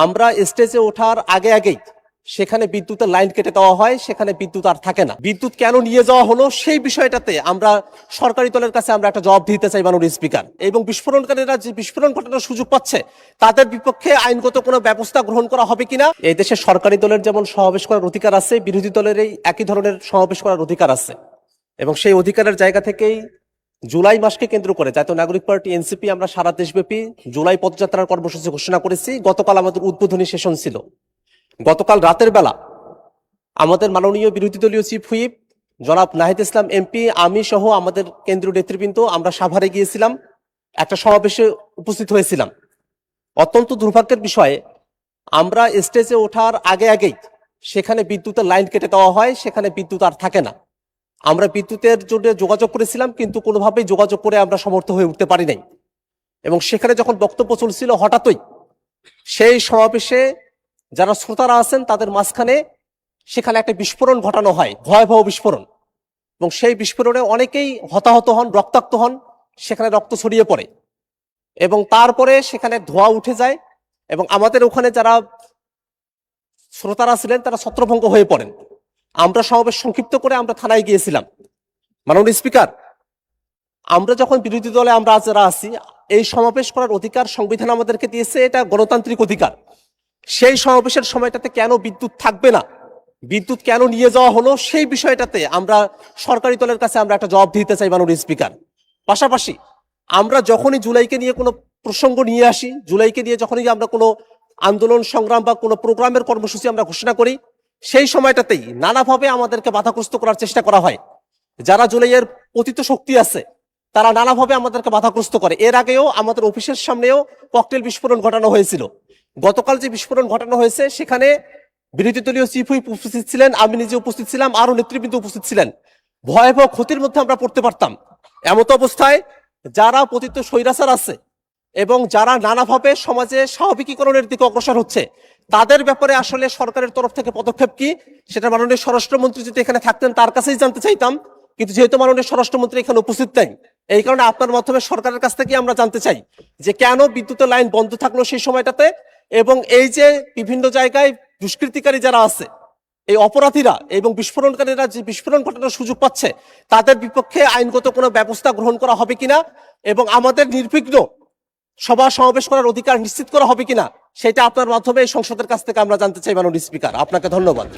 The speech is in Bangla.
আমরা স্টেজে ওঠার আগেই সেখানে বিদ্যুতের লাইন কেটে দেওয়া হয়, সেখানে বিদ্যুৎ আর থাকে না। বিদ্যুৎ কেন নিয়ে যাওয়া হলো সেই বিষয়টাতে আমরা সরকারি দলের কাছে আমরা একটা জবাব দিতে চাই মাননীয় স্পিকার। এবং বিস্ফোরণকারীরা যে বিস্ফোরণ ঘটানোর সুযোগ পাচ্ছে তাদের বিপক্ষে আইনগত কোনো ব্যবস্থা গ্রহণ করা হবে কিনা। এই দেশে সরকারি দলের যেমন সমাবেশ করার অধিকার আছে, বিরোধী দলের এই একই ধরনের সমাবেশ করার অধিকার আছে। এবং সেই অধিকারের জায়গা থেকেই জুলাই মাসকে কেন্দ্র করে জাতীয় নাগরিক পার্টি এনসিপি আমরা সারা দেশব্যাপী জুলাই পদযাত্রার কর্মসূচি ঘোষণা করেছি। গতকাল আমাদের উদ্বোধনী সেশন ছিল। গতকাল রাতের বেলা আমাদের মাননীয় বিরোধী দলীয় চিফ হুইপ জনাব নাহিদ ইসলাম এমপি, আমি সহ আমাদের কেন্দ্রীয় নেতৃবৃন্দ আমরা সাভারে গিয়েছিলাম, একটা সমাবেশে উপস্থিত হয়েছিলাম। অত্যন্ত দুর্ভাগ্যের বিষয়ে আমরা স্টেজে ওঠার আগেই সেখানে বিদ্যুতের লাইন কেটে দেওয়া হয়, সেখানে বিদ্যুৎ আর থাকে না। আমরা বিদ্যুতের জন্য যোগাযোগ করেছিলাম, কিন্তু কোনোভাবেই যোগাযোগ করে আমরা সমর্থ হয়ে উঠতে পারি নাই। এবং সেখানে যখন বক্তব্য চলছিল, হঠাৎই সেই সমাবেশে যারা শ্রোতারা আছেন তাদের মাঝখানে সেখানে একটা বিস্ফোরণ ঘটানো হয়, ভয়াবহ বিস্ফোরণ। এবং সেই বিস্ফোরণে অনেকেই হতাহত হন, রক্তাক্ত হন, সেখানে রক্ত ছড়িয়ে পড়ে এবং তারপরে সেখানে ধোঁয়া উঠে যায়। এবং আমাদের ওখানে যারা শ্রোতারা ছিলেন তারা ছত্রভঙ্গ হয়ে পড়েন। আমরা সমাবেশ সংক্ষিপ্ত করে আমরা থানায় গিয়েছিলাম। মাননীয় স্পিকার, আমরা যখন বিরোধী দলে আমরা যারা আছি, এই সমাবেশ করার অধিকার সংবিধান আমাদেরকে দিয়েছে, এটা গণতান্ত্রিক অধিকার। সেই সমাবেশের সময়টাতে কেন বিদ্যুৎ থাকবে না, বিদ্যুৎ কেন নিয়ে যাওয়া হলো সেই বিষয়টাতে আমরা সরকারি দলের কাছে আমরা একটা জবাব দিতে চাই মাননীয় স্পিকার। পাশাপাশি আমরা যখনই জুলাইকে নিয়ে কোনো প্রসঙ্গ নিয়ে আসি, জুলাইকে নিয়ে যখনই আমরা কোনো আন্দোলন সংগ্রাম বা কোনো প্রোগ্রামের কর্মসূচি আমরা ঘোষণা করি, সেই সময়টাতেই নানাভাবে আমাদেরকে বাধাগ্রস্ত করার চেষ্টা করা হয়। যারা জুলাইয়ের পতিত শক্তি আছে তারা নানাভাবে আমাদেরকে বাধাগ্রস্ত করে। এর আগেও আমাদের অফিসের সামনেও ককটেল বিস্ফোরণ ঘটানো হয়েছিল। গতকাল যে বিস্ফোরণ ঘটানো হয়েছে সেখানে বিরোধী দলীয় চিফ হুইপ উপস্থিত ছিলেন, আমি নিজে উপস্থিত ছিলাম, আরো নেতৃবৃন্দ উপস্থিত ছিলেন। ভয়াবহ ক্ষতির মধ্যে আমরা পড়তে পারতাম। এমত অবস্থায় যারা পতিত স্বৈরাচার আছে এবং যারা নানাভাবে সমাজে স্বাভাবিকীকরণের দিকে অগ্রসর হচ্ছে, তাদের ব্যাপারে আসলে সরকারের তরফ থেকে পদক্ষেপ কি, সেটা মাননীয় স্বরাষ্ট্রমন্ত্রী যদি এখানে থাকতেন তার কাছেই জানতে চাইতাম। কিন্তু যেহেতু মাননীয় স্বরাষ্ট্রমন্ত্রী এখানে উপস্থিত নেই, এই কারণে আপনার মাধ্যমে সরকারের কাছ থেকে আমরা জানতে চাই যে কেন বিদ্যুতের লাইন বন্ধ থাকলো সেই সময়টাতে। এবং এই যে বিভিন্ন জায়গায় দুষ্কৃতিকারী যারা আছে, এই অপরাধীরা এবং বিস্ফোরণকারীরা যে বিস্ফোরণ ঘটানোর সুযোগ পাচ্ছে, তাদের বিপক্ষে আইনগত কোনো ব্যবস্থা গ্রহণ করা হবে কিনা এবং আমাদের নির্বিঘ্ন সভা সমাবেশ করার অধিকার নিশ্চিত করা হবে কিনা, সেটা আপনার মাধ্যমে এই সংসদের কাছ থেকে আমরা জানতে চাই মাননীয় স্পিকার। আপনাকে ধন্যবাদ।